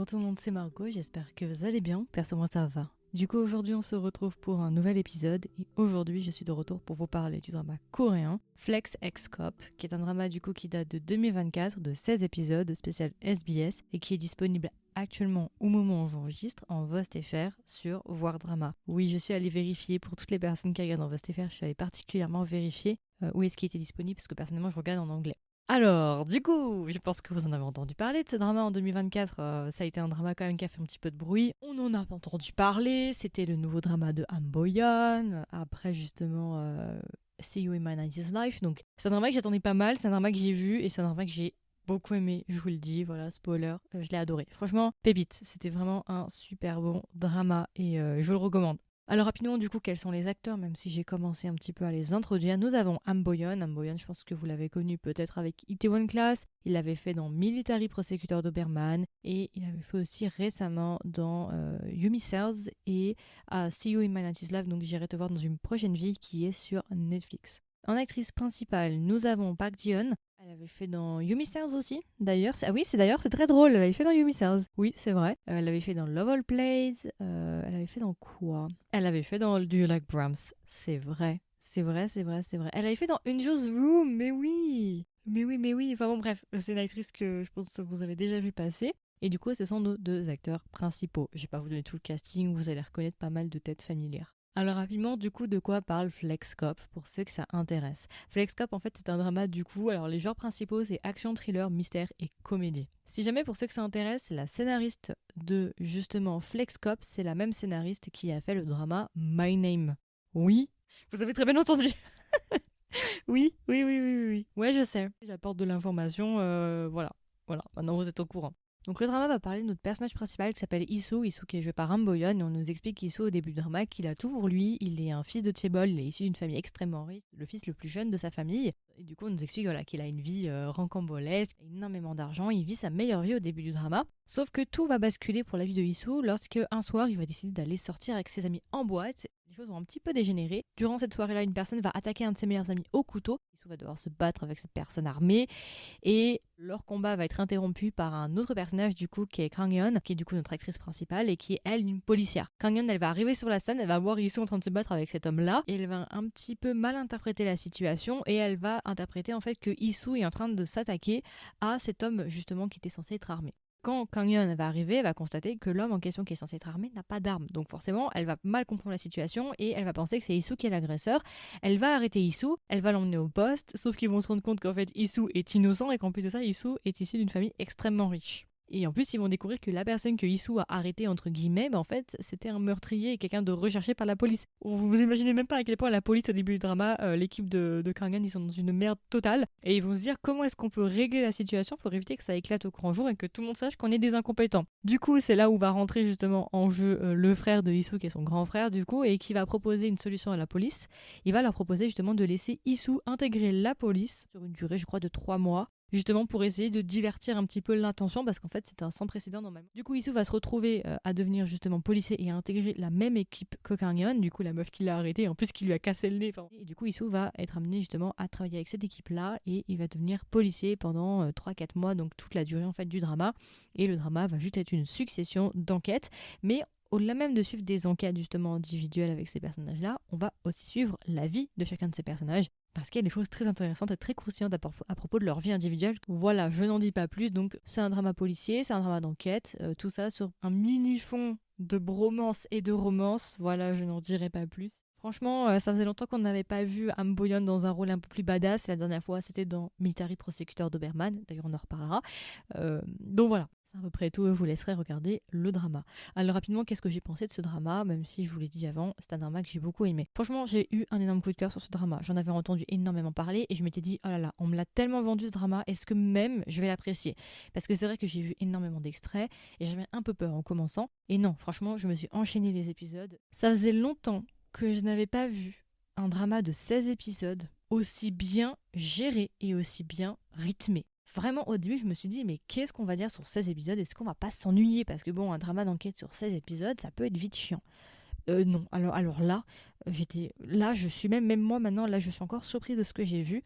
tout le monde, c'est Margot, j'espère que vous allez bien, perso moi ça va. Du coup aujourd'hui on se retrouve pour un nouvel épisode et aujourd'hui je suis de retour pour vous parler du drama coréen Flex X Cop, qui est un drama du coup qui date de 2024 de 16 épisodes spécial SBS et qui est disponible actuellement au moment où j'enregistre en VostFR sur Voir Drama. Oui, je suis allée vérifier pour toutes les personnes qui regardent en VostFR, je suis allée particulièrement vérifier où est-ce qu'il était disponible parce que personnellement je regarde en anglais. Alors, du coup, je pense que vous en avez entendu parler de ce drama en 2024. Ça a été un drama quand même qui a fait un petit peu de bruit. On en a entendu parler. C'était le nouveau drama de Ham Bo-yeon. Après, justement, See You in My 90s Life. Donc, c'est un drama que j'attendais pas mal. C'est un drama que j'ai vu et c'est un drama que j'ai beaucoup aimé. Je vous le dis, voilà, spoiler. Je l'ai adoré. Franchement, pépite. C'était vraiment un super bon drama et je vous le recommande. Alors rapidement du coup quels sont les acteurs, même si j'ai commencé un petit peu à les introduire. Nous avons Ham Bo-yeon. Ham Bo-yeon, je pense que vous l'avez connu peut-être avec Itaewon Class. Il l'avait fait dans Military Prosecutor Doberman et il avait fait aussi récemment dans Yumi Cells et See You in My 90s Life, donc j'irai te voir dans une prochaine vie qui est sur Netflix. En actrice principale, nous avons Park Ji-yeon. Elle avait fait dans Yumi Cells aussi, d'ailleurs. Ah oui, c'est très drôle. Elle avait fait dans Yumi Cells. Oui, c'est vrai. Elle avait fait dans Love All Plays. Elle avait fait dans quoi? Elle avait fait dans Do You Like Brahms. C'est vrai. C'est vrai, c'est vrai, c'est vrai. Elle avait fait dans Angel's Room, mais oui. Mais oui, mais oui. Enfin bon, bref, c'est une actrice que je pense que vous avez déjà vu passer. Et du coup, ce sont nos deux acteurs principaux. Je vais pas vous donner tout le casting, vous allez reconnaître pas mal de têtes familières. Alors rapidement, du coup, de quoi parle Flex Cop pour ceux que ça intéresse. Flex Cop, en fait, c'est un drama du coup. Alors les genres principaux, c'est action, thriller, mystère et comédie. Si jamais pour ceux que ça intéresse, la scénariste de justement Flex Cop, c'est la même scénariste qui a fait le drama My Name. Oui, vous avez très bien entendu. Oui, oui, oui, oui, oui, oui. Ouais, je sais. J'apporte de l'information, voilà. Voilà, maintenant vous êtes au courant. Donc le drama va parler de notre personnage principal qui s'appelle Isu, Isu qui est joué par Ham Bo-yeon, et on nous explique qu'Isu au début du drama qu'il a tout pour lui, il est un fils de Chaebol, il est issu d'une famille extrêmement riche, le fils le plus jeune de sa famille, et du coup on nous explique voilà, qu'il a une vie rocambolesque, énormément d'argent, il vit sa meilleure vie au début du drama, sauf que tout va basculer pour la vie de Isu lorsque un soir il va décider d'aller sortir avec ses amis en boîte, les choses vont un petit peu dégénérer, durant cette soirée-là une personne va attaquer un de ses meilleurs amis au couteau, Isu va devoir se battre avec cette personne armée, et leur combat va être interrompu par un autre personnage du coup qui est Kang-yeon, qui est du coup notre actrice principale et qui est elle une policière. Kang-yeon, elle va arriver sur la scène, elle va voir Isu en train de se battre avec cet homme-là et elle va un petit peu mal interpréter la situation et elle va interpréter en fait que Isu est en train de s'attaquer à cet homme justement qui était censé être armé. Quand Kang-yeon va arriver, elle va constater que l'homme en question qui est censé être armé n'a pas d'arme. Donc forcément, elle va mal comprendre la situation et elle va penser que c'est Isu qui est l'agresseur. Elle va arrêter Isu, elle va l'emmener au poste, sauf qu'ils vont se rendre compte qu'en fait Isu est innocent et qu'en plus de ça, Isu est issu d'une famille extrêmement riche. Et en plus, ils vont découvrir que la personne que Isu a arrêtée, entre guillemets, en fait, c'était un meurtrier et quelqu'un de recherché par la police. Vous imaginez même pas à quel point la police, au début du drama, l'équipe de Kang-yeon, ils sont dans une merde totale. Et ils vont se dire comment est-ce qu'on peut régler la situation pour éviter que ça éclate au grand jour et que tout le monde sache qu'on est des incompétents. Du coup, c'est là où va rentrer justement en jeu le frère de Isu, qui est son grand frère, du coup, et qui va proposer une solution à la police. Il va leur proposer justement de laisser Isu intégrer la police sur une durée, je crois, de 3 mois. Justement pour essayer de divertir un petit peu l'intention parce qu'en fait c'est un sans précédent normalement. Du coup Isu va se retrouver à devenir justement policier et à intégrer la même équipe que Kang-yeon, du coup la meuf qui l'a arrêté en plus qui lui a cassé le nez. Et du coup Isu va être amené justement à travailler avec cette équipe là et il va devenir policier pendant 3-4 mois, donc toute la durée en fait du drama. Et le drama va juste être une succession d'enquêtes, mais au-delà même de suivre des enquêtes justement individuelles avec ces personnages-là, on va aussi suivre la vie de chacun de ces personnages parce qu'il y a des choses très intéressantes et très croustillantes à propos de leur vie individuelle. Voilà, je n'en dis pas plus, donc c'est un drama policier, c'est un drama d'enquête, tout ça sur un mini-fond de bromance et de romance, voilà, je n'en dirai pas plus. Franchement, ça faisait longtemps qu'on n'avait pas vu Ham Bo-yeon dans un rôle un peu plus badass. La dernière fois, c'était dans Military Prosecutor Doberman. D'ailleurs, on en reparlera. Donc voilà, c'est à peu près tout. Je vous laisserai regarder le drama. Alors rapidement, qu'est-ce que j'ai pensé de ce drama? Même si je vous l'ai dit avant, c'est un drama que j'ai beaucoup aimé. Franchement, j'ai eu un énorme coup de cœur sur ce drama. J'en avais entendu énormément parler et je m'étais dit, oh là là, on me l'a tellement vendu ce drama, est-ce que même je vais l'apprécier? Parce que c'est vrai que j'ai vu énormément d'extraits et j'avais un peu peur en commençant. Et non, franchement, je me suis enchaîné les épisodes. Ça faisait longtemps que je n'avais pas vu un drama de 16 épisodes aussi bien géré et aussi bien rythmé. Vraiment, au début, je me suis dit, mais qu'est-ce qu'on va dire sur 16 épisodes? Est-ce qu'on va pas s'ennuyer? Parce que bon, un drama d'enquête sur 16 épisodes, ça peut être vite chiant. Non, alors là, là, je suis même moi maintenant, là, je suis encore surprise de ce que j'ai vu.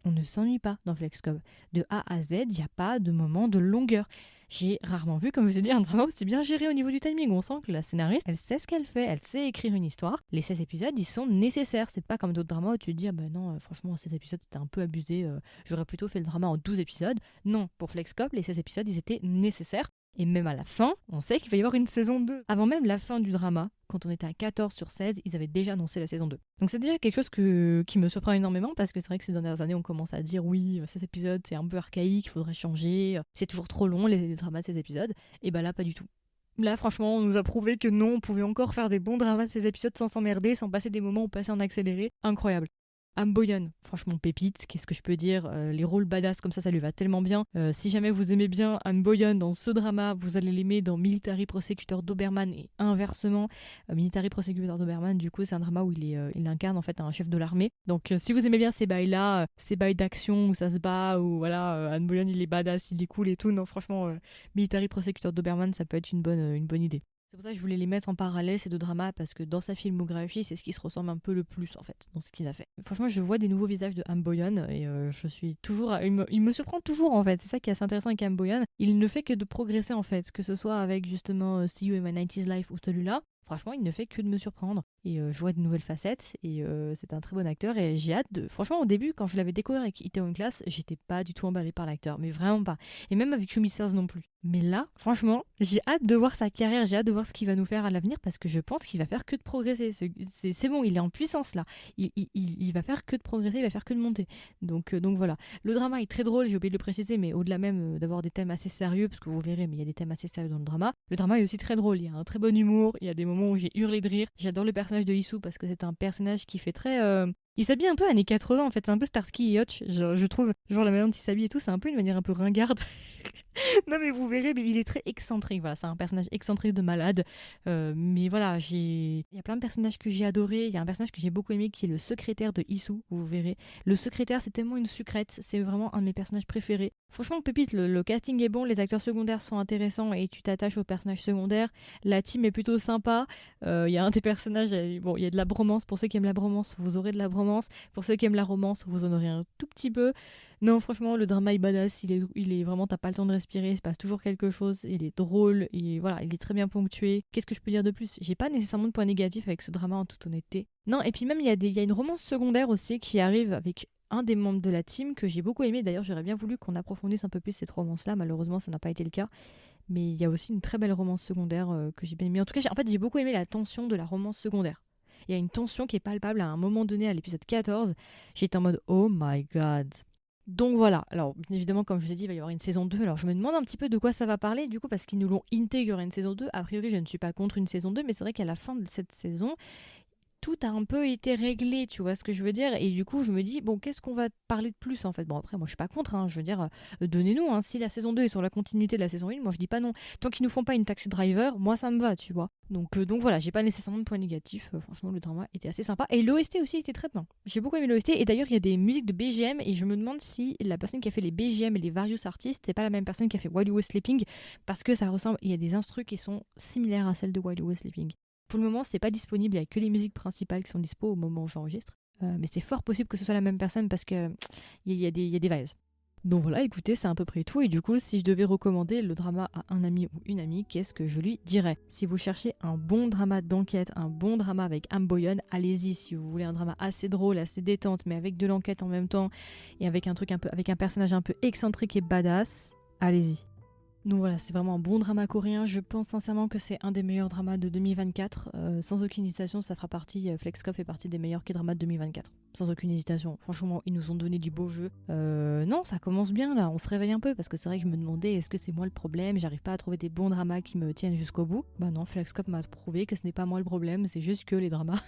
On ne s'ennuie pas dans Flexcom. De A à Z, il n'y a pas de moment de longueur. J'ai rarement vu, comme je vous ai dit, un drama aussi bien géré au niveau du timing. On sent que la scénariste, elle sait ce qu'elle fait, elle sait écrire une histoire. Les 16 épisodes, ils sont nécessaires. C'est pas comme d'autres dramas où tu te dis, ah ben non, franchement, 16 épisodes, c'était un peu abusé. J'aurais plutôt fait le drama en 12 épisodes. Non, pour Flexcop, les 16 épisodes, ils étaient nécessaires. Et même à la fin, on sait qu'il va y avoir une saison 2. Avant même la fin du drama, quand on était à 14 sur 16, ils avaient déjà annoncé la saison 2. Donc c'est déjà quelque chose qui me surprend énormément parce que c'est vrai que ces dernières années, on commence à dire oui, ces épisodes, c'est un peu archaïque, il faudrait changer, c'est toujours trop long les dramas de ces épisodes. Et bah là, pas du tout. Là, franchement, on nous a prouvé que non, on pouvait encore faire des bons dramas de ces épisodes sans s'emmerder, sans passer des moments où passer en accéléré. Incroyable. Am Boyeon, franchement pépite, qu'est-ce que je peux dire, les rôles badass comme ça lui va tellement bien. Si jamais vous aimez bien Am Boyeon dans ce drama, vous allez l'aimer dans Military Prosecutor Doberman et inversement. Military Prosecutor Doberman, du coup, c'est un drama où il incarne en fait un chef de l'armée. Donc si vous aimez bien ces bails-là, ces bails d'action où ça se bat, où voilà, Am Boyeon il est badass, il est cool et tout, non franchement, Military Prosecutor Doberman, ça peut être une bonne idée. C'est pour ça que je voulais les mettre en parallèle, ces deux dramas, parce que dans sa filmographie, c'est ce qui se ressemble un peu le plus, en fait, dans ce qu'il a fait. Franchement, je vois des nouveaux visages de Am Boyeon, et je suis toujours... Il me surprend toujours, en fait. C'est ça qui est assez intéressant avec Am Boyeon. Il ne fait que de progresser, en fait, que ce soit avec, justement, See You in My 90s Life ou celui-là. Franchement, il ne fait que de me surprendre. Et je vois de nouvelles facettes. Et c'est un très bon acteur. Et j'ai hâte de... Franchement, au début, quand je l'avais découvert avec Itaewon Class, j'étais pas du tout emballée par l'acteur. Mais vraiment pas. Et même avec Shumi Stars non plus. Mais là, franchement, j'ai hâte de voir sa carrière. J'ai hâte de voir ce qu'il va nous faire à l'avenir. Parce que je pense qu'il va faire que de progresser. C'est bon, il est en puissance là. Il va faire que de progresser. Il va faire que de monter. Donc voilà. Le drama est très drôle. J'ai oublié de le préciser. Mais au-delà même d'avoir des thèmes assez sérieux. Parce que vous verrez, mais il y a des thèmes assez sérieux dans le drama. Le drama est aussi très drôle. Il y a un très bon humour. Il y a des moments où j'ai hurlé de rire. J'adore le personnage de Issou parce que c'est un personnage qui fait très... Il s'habille un peu années 80 en fait, c'est un peu Starsky et Hutch, je trouve. Genre la manière dont il s'habille et tout, c'est un peu une manière un peu ringarde. Non mais vous verrez, mais il est très excentrique, voilà, c'est un personnage excentrique de malade. Mais voilà, il y a plein de personnages que j'ai adorés. Il y a un personnage que j'ai beaucoup aimé qui est le secrétaire de Issou, vous verrez. Le secrétaire, c'est tellement une sucrète, c'est vraiment un de mes personnages préférés. Franchement, pépite, le casting est bon, les acteurs secondaires sont intéressants et tu t'attaches aux personnages secondaires. La team est plutôt sympa. Il y a un des personnages, bon, il y a de la bromance. Pour ceux qui aiment la bromance, vous aurez de la bromance. Pour ceux qui aiment la romance, vous en aurez un tout petit peu. Non, franchement, le drama est badass. Il est vraiment, t'as pas le temps de respirer. Il se passe toujours quelque chose. Il est drôle. Et voilà, il est très bien ponctué. Qu'est-ce que je peux dire de plus? J'ai pas nécessairement de points négatifs avec ce drama en toute honnêteté. Non, et puis même, il y a une romance secondaire aussi qui arrive avec un des membres de la team que j'ai beaucoup aimé. D'ailleurs, j'aurais bien voulu qu'on approfondisse un peu plus cette romance-là. Malheureusement, ça n'a pas été le cas. Mais il y a aussi une très belle romance secondaire que j'ai bien aimée. En tout cas, j'ai beaucoup aimé la tension de la romance secondaire. Il y a une tension qui est palpable à un moment donné à l'épisode 14. J'étais en mode oh my god. Donc voilà, alors bien évidemment comme je vous ai dit il va y avoir une saison 2, alors je me demande un petit peu de quoi ça va parler du coup parce qu'ils nous l'ont intégré, il y aura une saison 2, a priori je ne suis pas contre une saison 2 mais c'est vrai qu'à la fin de cette saison, tout a un peu été réglé, tu vois ce que je veux dire, et du coup je me dis bon qu'est-ce qu'on va parler de plus en fait. Bon après moi je suis pas contre, hein, je veux dire donnez-nous, hein, si la saison 2 est sur la continuité de la saison 1, moi je dis pas non, tant qu'ils nous font pas une Taxi Driver, moi ça me va, tu vois. Donc voilà, j'ai pas nécessairement de points négatifs, franchement le drama était assez sympa, et l'OST aussi était très bien, j'ai beaucoup aimé l'OST, et d'ailleurs il y a des musiques de BGM, et je me demande si la personne qui a fait les BGM et les various artistes, c'est pas la même personne qui a fait While You Were Sleeping, parce que ça ressemble, il y a des instrus qui sont similaires à celles de While You Were Sleeping. Pour le moment, c'est pas disponible, il n'y a que les musiques principales qui sont dispo au moment où j'enregistre. Mais c'est fort possible que ce soit la même personne parce que il y a des vibes. Donc voilà, écoutez, c'est à peu près tout. Et du coup, si je devais recommander le drama à un ami ou une amie, qu'est-ce que je lui dirais? Si vous cherchez un bon drama d'enquête, un bon drama avec Am Boyeon, allez-y. Si vous voulez un drama assez drôle, assez détente, mais avec de l'enquête en même temps, et avec un truc un peu, avec un personnage un peu excentrique et badass, allez-y. Donc voilà, c'est vraiment un bon drama coréen. Je pense sincèrement que c'est un des meilleurs dramas de 2024. Sans aucune hésitation, ça fera partie, Flexcop fait partie des meilleurs K-dramas de 2024. Sans aucune hésitation. Franchement, ils nous ont donné du beau jeu. Non, ça commence bien là, on se réveille un peu parce que c'est vrai que je me demandais est-ce que c'est moi le problème, j'arrive pas à trouver des bons dramas qui me tiennent jusqu'au bout. Bah non, Flexcop m'a prouvé que ce n'est pas moi le problème, c'est juste que les dramas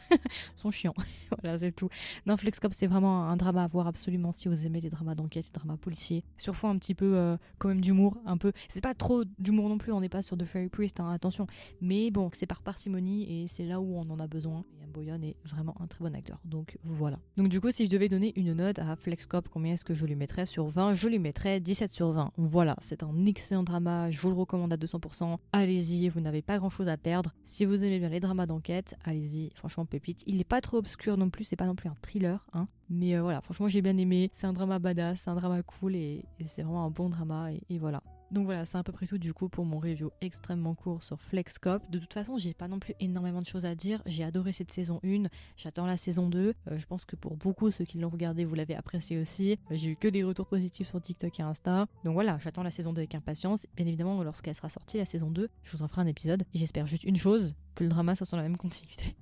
sont chiants. Voilà, c'est tout. Non, Flexcop, c'est vraiment un drama à voir absolument si vous aimez les dramas d'enquête, les dramas policiers. Sur fond un petit peu quand même d'humour, un peu. C'est pas trop d'humour non plus, on n'est pas sur The Fairy Priest, hein, attention. Mais bon, c'est par parcimonie et c'est là où on en a besoin. Et Am Boyeon est vraiment un très bon acteur. Donc voilà. Donc du coup, si je devais donner une note à Flexcop, combien est-ce que je lui mettrais sur 20? Je lui mettrais 17 sur 20. Voilà, c'est un excellent drama, je vous le recommande à 200%. Allez-y, vous n'avez pas grand-chose à perdre. Si vous aimez bien les dramas d'enquête, allez-y, franchement pépite. Il n'est pas trop obscur non plus, c'est pas non plus un thriller, hein. Mais voilà, franchement j'ai bien aimé. C'est un drama badass, c'est un drama cool et c'est vraiment un bon drama et voilà. Donc voilà, c'est à peu près tout du coup pour mon review extrêmement court sur Flexcop. De toute façon, j'ai pas non plus énormément de choses à dire. J'ai adoré cette saison 1, j'attends la saison 2. Je pense que pour beaucoup, ceux qui l'ont regardé, vous l'avez apprécié aussi. J'ai eu que des retours positifs sur TikTok et Insta. Donc voilà, j'attends la saison 2 avec impatience. Bien évidemment, lorsqu'elle sera sortie, la saison 2, je vous en ferai un épisode. Et j'espère juste une chose, que le drama soit sur la même continuité.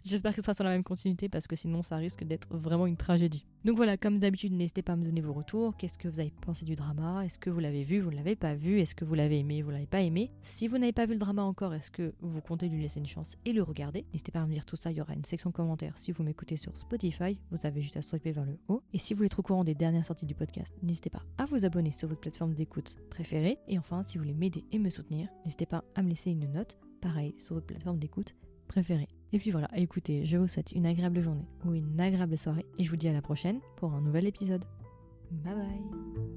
J'espère que ce sera sur la même continuité parce que sinon ça risque d'être vraiment une tragédie. Donc voilà, comme d'habitude, n'hésitez pas à me donner vos retours. Qu'est-ce que vous avez pensé du drama? Est-ce que vous l'avez vu? Vous ne l'avez pas vu? Est-ce que vous l'avez aimé? Vous ne l'avez pas aimé? Si vous n'avez pas vu le drama encore, est-ce que vous comptez lui laisser une chance et le regarder? N'hésitez pas à me dire tout ça, il y aura une section commentaires. Si vous m'écoutez sur Spotify, vous avez juste à swiper vers le haut. Et si vous voulez être au courant des dernières sorties du podcast, n'hésitez pas à vous abonner sur votre plateforme d'écoute préférée. Et enfin, si vous voulez m'aider et me soutenir, n'hésitez pas à me laisser une note, pareil, sur votre plateforme d'écoute préférée. Et puis voilà, écoutez, je vous souhaite une agréable journée ou une agréable soirée et je vous dis à la prochaine pour un nouvel épisode. Bye bye.